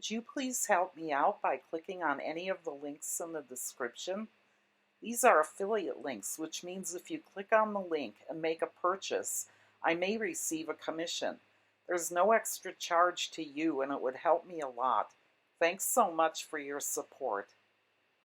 Could you please help me out by clicking on any of the links in the description? These are affiliate links, which means if you click on the link and make a purchase, I may receive a commission. There's no extra charge to you, and it would help me a lot. Thanks so much for your support.